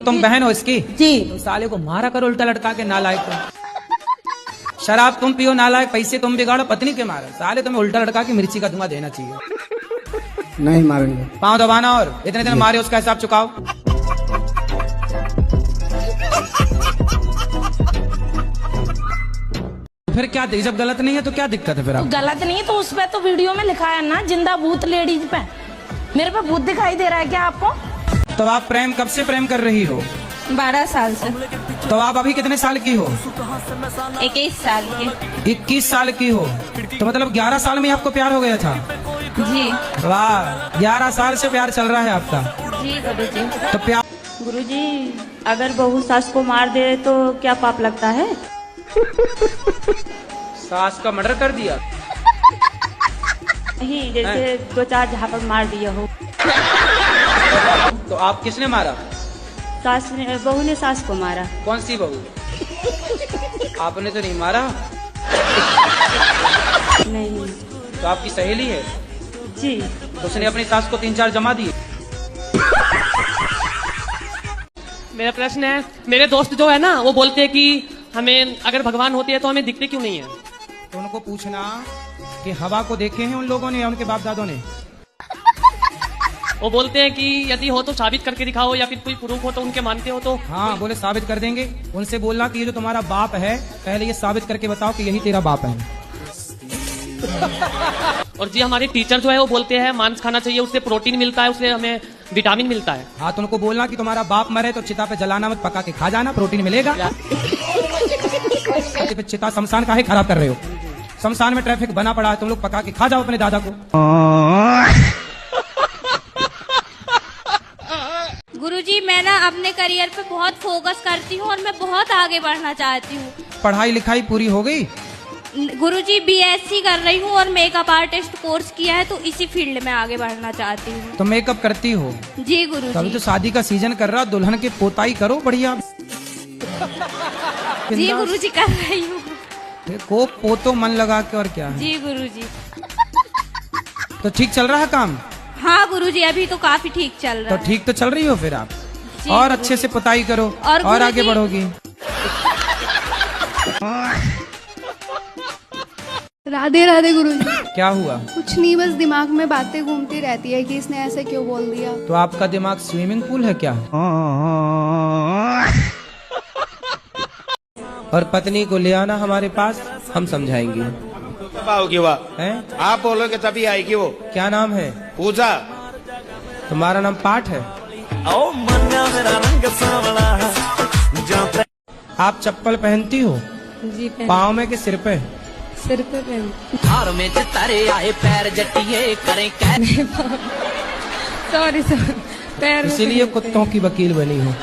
तुम बहन हो इसकी? जी। तुम साले को मारा करो उल्टा लटका के, नालायक तुम। शराब तुम पियो नालायक, पैसे तुम बिगाड़ो, पत्नी के मारो। साले तुम्हें उल्टा लटका के मिर्ची का धुआं देना चाहिए। नहीं मारेंगे। पाँव दबाना और इतने दिन मारे उसका हिसाब चुकाओ। फिर क्या, जब गलत नहीं है तो क्या दिक्कत है फिर? आप गलत नहीं है तो उस पे तो वीडियो में लिखा है ना, जिंदा भूत लेडीज पे। मेरे पे भूत दिखाई दे रहा है क्या आपको? तो आप प्रेम कब से प्रेम कर रही हो? 12 साल से। तो आप अभी कितने साल की हो? 21 साल की। 21 साल की हो तो मतलब 11 साल में आपको प्यार हो गया था? जी। वाह, 11 साल से प्यार चल रहा है आपका? जी गुरुजी। तो प्यार गुरुजी, अगर बहू सास को मार दे तो क्या पाप लगता है? सास का मर्डर कर दिया? नहीं, जैसे 2-4 झापड़ मार दिया हो। तो आप किसने मारा? सास ने, बहू ने सास को मारा। कौन सी बहू? आपने तो नहीं मारा? नहीं। तो आपकी सहेली है? जी। तो उसने अपनी सास को 3-4 जमा दिए? मेरा प्रश्न है, मेरे दोस्त जो है ना वो बोलते हैं कि हमें अगर भगवान होते हैं तो हमें दिखते क्यों नहीं है? तो उनको पूछना कि हवा को देखे हैं उन लोगों ने या उनके बाप दादों ने? वो बोलते हैं कि यदि हो तो साबित करके दिखाओ या फिर कोई प्रूफ हो तो उनके मानते हो तो। हाँ, बोले साबित कर देंगे। उनसे बोलना कि ये जो तुम्हारा बाप है पहले ये साबित करके बताओ कि यही तेरा बाप है। और जी हमारे टीचर जो है वो बोलते हैं मांस खाना चाहिए, उससे प्रोटीन मिलता है, उससे हमें विटामिन मिलता है। हाँ, तो उनको बोलना कि तुम्हारा बाप मरे तो चिता पे जलाना मत, पका के खा जाना, प्रोटीन मिलेगा। चिता शमशान काहे खराब कर रहे हो? शमशान में ट्रैफिक बना पड़ा है, तुम लोग पका के खा जाओ अपने दादा को। गुरुजी, मैं ना अपने करियर पे बहुत फोकस करती हूँ और मैं बहुत आगे बढ़ना चाहती हूँ। पढ़ाई लिखाई पूरी हो गई? गुरुजी, BSc कर रही हूँ और मेकअप आर्टिस्ट कोर्स किया है, तो इसी फील्ड में आगे बढ़ना चाहती हूँ। तो मेकअप करती हो? जी गुरुजी। अभी तो शादी का सीजन कर रहा, दुल्हन की पोताई करो बढ़िया। जी गुरुजी, कर रही हूँ। को पोतो मन लगा के, और क्या है? जी गुरुजी। तो ठीक चल रहा है काम? हाँ गुरुजी, अभी तो काफी ठीक चल रहा तो है। ठीक तो चल रही हो फिर आप? जी और गुरुजी। अच्छे से पोताई करो और गुरुजी, आगे बढ़ोगी। राधे राधे गुरुजी। क्या हुआ? कुछ नहीं, बस दिमाग में बातें घूमती रहती है कि इसने ऐसे क्यों बोल दिया। तो आपका दिमाग स्विमिंग पूल है क्या? और पत्नी को ले आना हमारे पास, हम समझाएंगे। कब आओगी वो? आप बोलोगे तभी आएगी वो। क्या नाम है? पूजा। तुम्हारा नाम पाठ है? आप चप्पल पहनती हो? जी पहन। पाँव में कि सिर पे? सिर पे पहन। सॉरी सॉरी, पैर। इसीलिए कुत्तों की वकील बनी हो।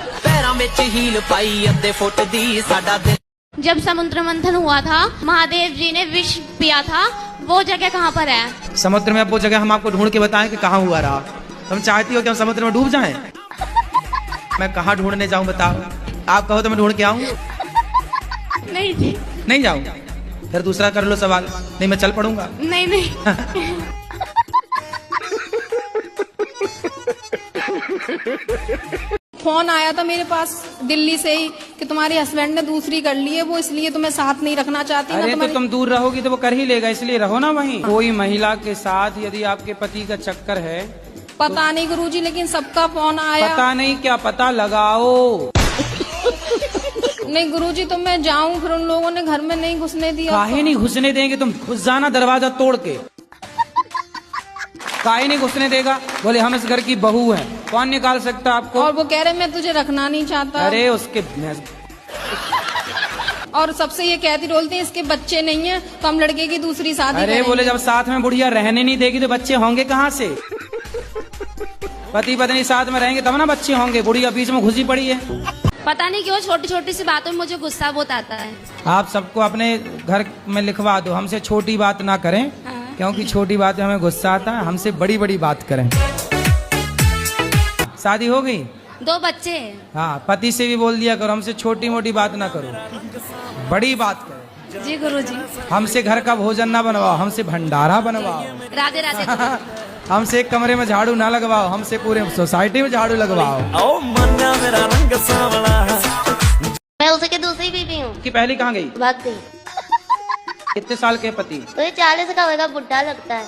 जब समुद्र मंथन हुआ था, महादेव जी ने विष पिया था, वो जगह कहाँ पर है? समुद्र में? अब वो जगह हम आपको ढूंढ के बताएं कि कहाँ हुआ रहा? तुम चाहती हो कि हम समुद्र में डूब जाएं? मैं कहाँ ढूंढने जाऊं बताओ? आप कहो तो मैं ढूंढ के आऊं? नहीं जी। नहीं जाऊं? फिर दूसरा कर लो सवाल। नहीं, मैं चल पड़ूंगा। नहीं नहीं। फोन आया था मेरे पास दिल्ली से ही कि तुम्हारे हस्बैंड ने दूसरी कर ली है, वो इसलिए तुम्हें साथ नहीं रखना चाहती। अरे तो तुम दूर रहोगी तो वो कर ही लेगा, इसलिए रहो ना वहीं। कोई महिला के साथ यदि आपके पति का चक्कर है? पता नहीं गुरुजी, लेकिन सबका फोन आया। पता नहीं क्या, पता लगाओ। नहीं गुरुजी, तो मैं जाऊं, फिर उन लोगों ने घर में नहीं घुसने दिया। काहे नहीं घुसने देंगे? तुम घुस जाना दरवाजा तोड़ के। काहे नहीं घुसने देगा? बोले हम इस घर की बहू हैं, कौन निकाल सकता आपको? और वो कह रहे मैं तुझे रखना नहीं चाहता। अरे उसके और सबसे ये कहती बोलती है इसके बच्चे नहीं है तो हम लड़के की दूसरी शादी अरे बोले जब साथ में बुढ़िया रहने नहीं देगी तो बच्चे होंगे कहाँ से? पति पत्नी साथ में रहेंगे तब ना बच्चे होंगे। बुढ़िया बीच में घुसी पड़ी है। पता नहीं क्यों छोटी छोटी सी बातों में मुझे गुस्सा बहुत आता है। आप सबको अपने घर में लिखवा दो, हमसे छोटी बात ना करें। हाँ। क्योंकि छोटी बात में हमें गुस्सा आता है, हमसे बड़ी बड़ी बात करें। शादी हो गई? 2 बच्चे हैं। हाँ, पति से भी बोल दिया करो हमसे छोटी मोटी बात ना करो, बड़ी बात करो। जी गुरुजी। हमसे घर का भोजन ना बनवाओ, हमसे भंडारा बनवाओ। राधे राधे। हमसे एक कमरे में झाड़ू ना लगवाओ, हमसे पूरे सोसाइटी में झाड़ू लगवाओ। मैं उसके दूसरी बीवी हूँ। कि पहली कहाँ गई? भाग गई। कितने साल के पति? तो ये 40 का होगा, बुढ़ा लगता है।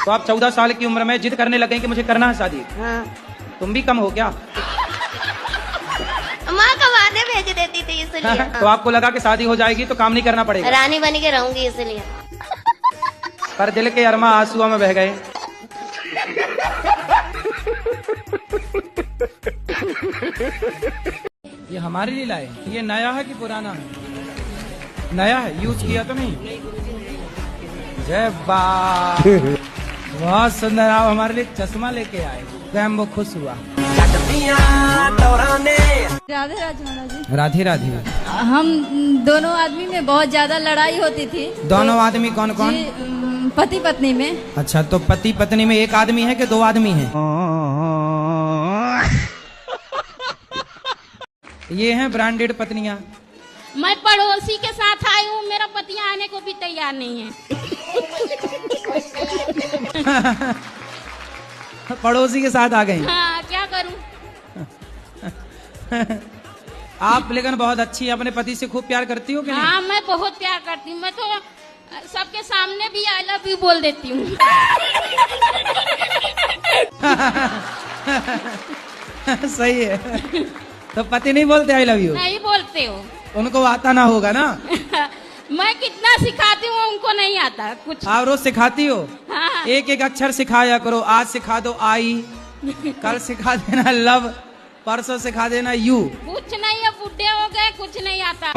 तो आप 14 साल की उम्र में जिद करने लगे कि मुझे करना है शादी। हाँ। तुम भी कम हो क्या? माँ कमाने भेज देती थी इसलिए। तो आपको लगा कि शादी हो जाएगी तो काम नहीं करना पड़ेगा। रानी बन के रहूंगी इसलिए। पर दिल के अरमा आंसुओं में बह गए। ये हमारी लीला है। ये नया है कि पुराना है? नया है, यूज किया तो नहीं। जय बा, बहुत सुंदर। आप हमारे लिए चश्मा लेके आए, स्वयं वो खुश हुआ। राधे राधे महाराज जी। राधे राधे। हम दोनों आदमी में बहुत ज्यादा लड़ाई होती थी। दोनों आदमी कौन कौन? पति पत्नी में। अच्छा, तो पति पत्नी में एक आदमी है कि दो आदमी हैं? ये हैं ब्रांडेड पत्नियां। मैं पड़ोसी के साथ आई हूँ, मेरा पति आने को भी तैयार नहीं है। पड़ोसी के साथ आ गई। हाँ, क्या करूँ? आप लेकिन बहुत अच्छी, अपने पति से खूब प्यार करती हो कि नहीं? हाँ, मैं बहुत प्यार करती हूँ। मैं तो सबके सामने भी आई लव यू बोल देती हूँ। सही है। तो पति नहीं बोलते आई लव यू? नहीं बोलते हो। उनको आता ना होगा ना? मैं कितना सिखाती हूँ, उनको नहीं आता कुछ। आप रोज सिखाती हो? हाँ। एक एक अक्षर सिखाया करो। आज सिखा दो आई, कल सिखा देना लव, परसों सिखा देना यू। कुछ नहीं है, बुढ़े हो गए, कुछ नहीं आता।